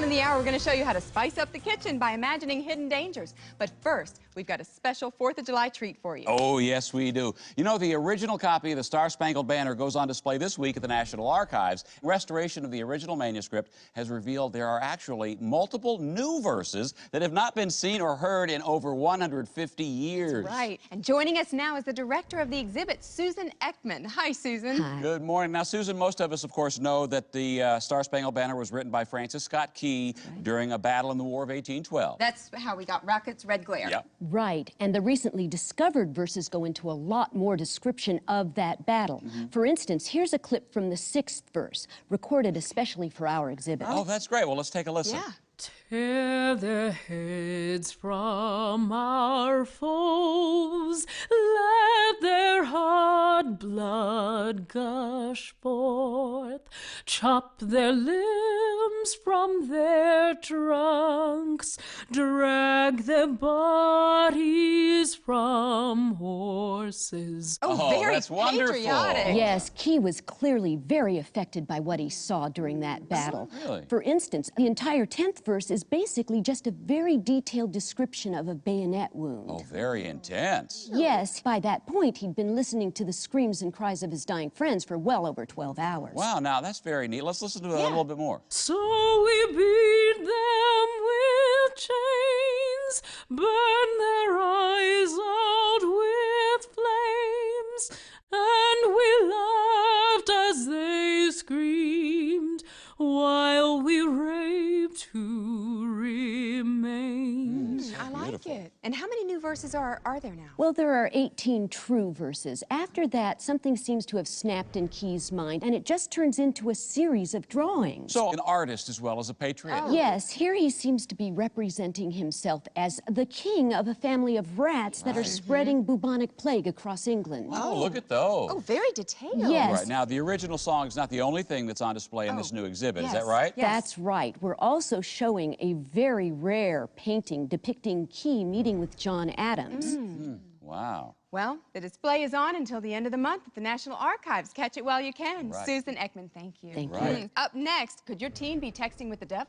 in the hour, we're going to show you how to spice up the kitchen by imagining hidden dangers. But first, we've got a special 4th of July treat for you. Oh, yes, we do. You know, the original copy of the Star-Spangled Banner goes on display this week at the National Archives. Restoration of the original manuscript has revealed there are actually multiple new verses that have not been seen or heard in over 150 years. That's right. And joining us now is the director of the exhibit, Susan Eckmann. Hi, Susan. Hi. Good morning. Now, Susan, most of us, of course, know that the Star-Spangled Banner was written by Francis Scott Key during a battle in the War of 1812. That's how we got Rocket's Red Glare. Yep. Right, and the recently discovered verses go into a lot more description of that battle. For instance, here's a clip from the 6th verse, recorded especially for our exhibit. Oh, that's great. Well, let's take a listen. Yeah. Tear their heads from our foes, let their hot blood gush forth, chop their limbs from their trunks, drag their bodies from horses. Oh, very that's wonderful. patriotic. Yes, Key was clearly very affected by what he saw during that battle. Really? For instance, the entire 10th verse is basically just a very detailed description of a bayonet wound. Oh, very intense. Yes, by that point, he'd been listening to the screams and cries of his dying friends for well over 12 hours. Wow, now that's very neat. Let's listen to that a little bit more. So we beat them with chains, burn their eyes out with flames, and we laughed as they screamed, while we raped who remained. I like Beautiful. it. And how many new verses are there now? Well, there are 18 true verses. After that, something seems to have snapped in Key's mind, and it just turns into a series of drawings. So, an artist as well as a patriot. Yes, here he seems to be representing himself as the king of a family of rats that are spreading bubonic plague across England. Oh, look at those. Oh, very detailed. Yes. Right, now, the original song is not the only thing that's on display in this new exhibit. Is that yes. right? Yes. That's right. We're also showing a very rare painting depicting Key meeting with John Adams. Wow. Well, the display is on until the end of the month at the National Archives. Catch it while you can. Right. Susan Eckmann, thank you. Thank you. Right. Up next, could your teen be texting with the devil?